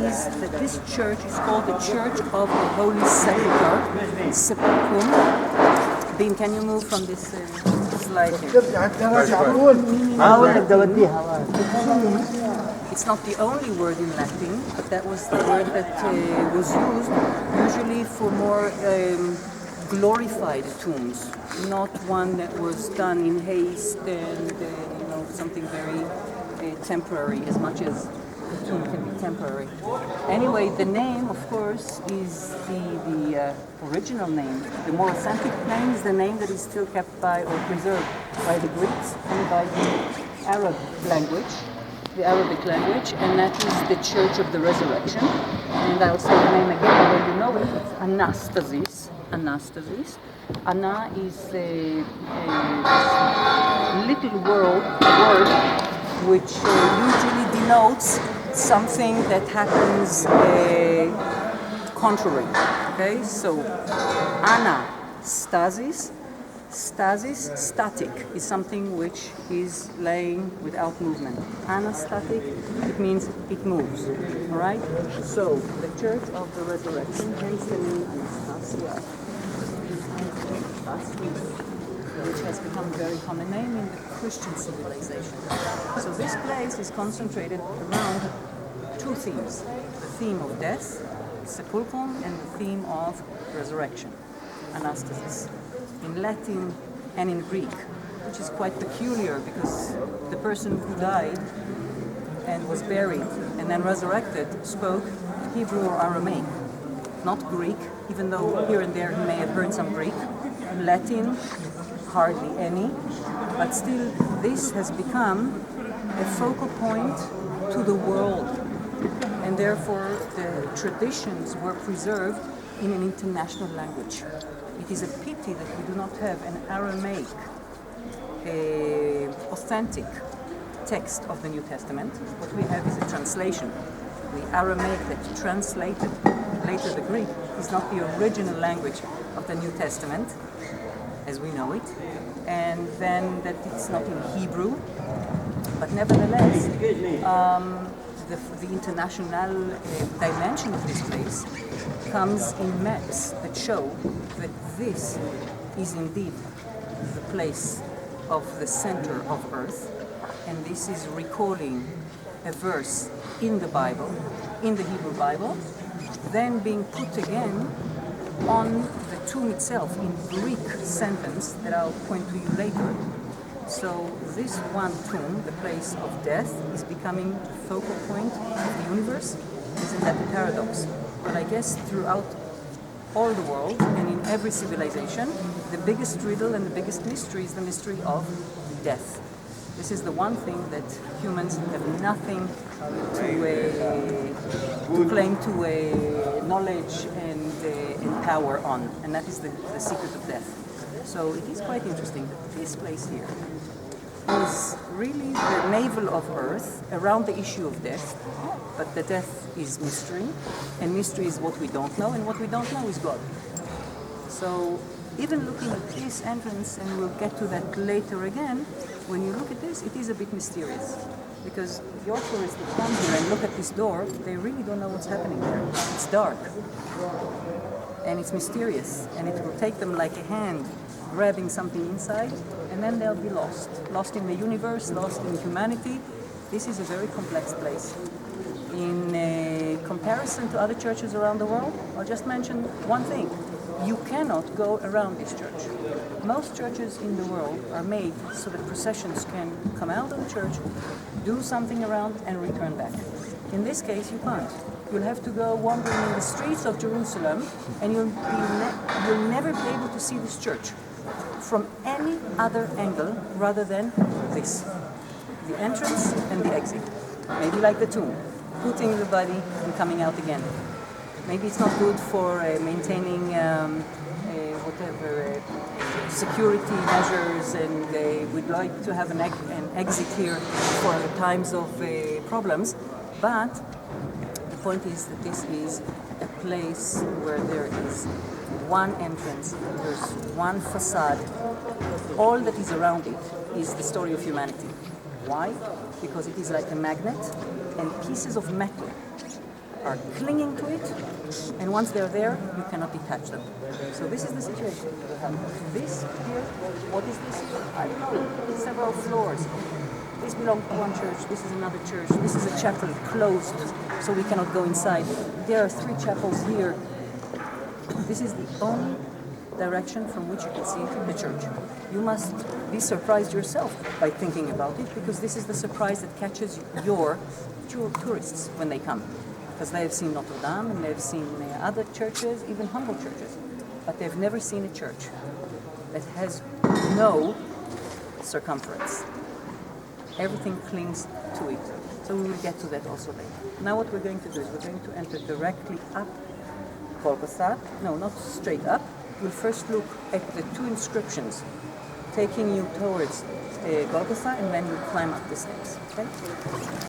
is that this church is called the Church of the Holy Sepulchre, Sepulchre. Bin, can you move from this slide here? It's not the only word in Latin, but that was the word that was used usually for more glorified tombs, not one that was done in haste and something very temporary, as much as a tomb can be temporary. Anyway, the name, of course, is the original name. The more authentic name is the name that is still kept by or preserved by the Greeks and by the Arab language, the Arabic language, and that is the Church of the Resurrection. And I'll say the name again, although you know it, it's Anastasis. Anastasis. Ana is a little word which usually denotes something that happens contrary. Okay, so anastasis, stasis, static, is something which is laying without movement. Anastatic, it means it moves. All right. So the Church of the Resurrection, hence the name Anastasia, which has become a very common name in the Christian civilization. So this place is concentrated around two themes: the theme of death, sepulchre, and the theme of resurrection, anastasis, in Latin and in Greek, which is quite peculiar because the person who died and was buried and then resurrected spoke Hebrew or Aramaic, not Greek, even though here and there he may have heard some Greek. Latin, hardly any, but still this has become a focal point to the world, and therefore the traditions were preserved in an international language. It is a pity that we do not have an Aramaic authentic text of the New Testament. What we have is a translation. The Aramaic that translated later the Greek is not the original language of the New Testament as we know it, and then that it's not in Hebrew, but nevertheless the international dimension of this place comes in maps that show that this is indeed the place of the center of earth, and this is recalling a verse in the Bible, in the Hebrew Bible, then being put again on the tomb itself in Greek sentence that I'll point to you later. So this one tomb, the place of death, is becoming the focal point of the universe. Isn't that a paradox? But I guess throughout all the world and in every civilization, the biggest riddle and the biggest mystery is the mystery of death. This is the one thing that humans have nothing to claim to knowledge and power on, and that is the secret of death. So it is quite interesting that this place here is really the navel of earth around the issue of death, but the death is mystery, and mystery is what we don't know, and what we don't know is God. So even looking at this entrance, and we'll get to that later again, when you look at this, it is a bit mysterious. Because your tourists that come here and look at this door, they really don't know what's happening there. It's dark. And it's mysterious. And it will take them like a hand grabbing something inside, and then they'll be lost. Lost in the universe, lost in humanity. This is a very complex place. In comparison to other churches around the world, I'll just mention one thing. You cannot go around this church. Most churches in the world are made so that processions can come out of the church, do something around, and return back. In this case, you can't. You'll have to go wandering in the streets of Jerusalem, and you'll never be able to see this church from any other angle rather than this. The entrance and the exit. Maybe like the tomb, putting the body and coming out again. Maybe it's not good for maintaining security measures, and we'd like to have an exit here for times of problems. But the point is that this is a place where there is one entrance, there's one facade. All that is around it is the story of humanity. Why? Because it is like a magnet, and pieces of metal are clinging to it, and once they're there, you cannot detach them. So this is the situation. This here, what is this? I don't know. It's several floors. This belongs to one church, this is another church, this is a chapel closed, so we cannot go inside. There are 3 chapels here. This is the only direction from which you can see the church. You must be surprised yourself by thinking about it, because this is the surprise that catches your tourists when they come. Because they have seen Notre Dame and they've seen other churches, even humble churches, but they've never seen a church that has no circumference. Everything clings to it. So we will get to that also later. Now what we're going to do is we're going to enter directly up Golgotha. No, not straight up. We'll first look at the 2 inscriptions taking you towards Golgotha, and then we'll climb up the steps. Okay?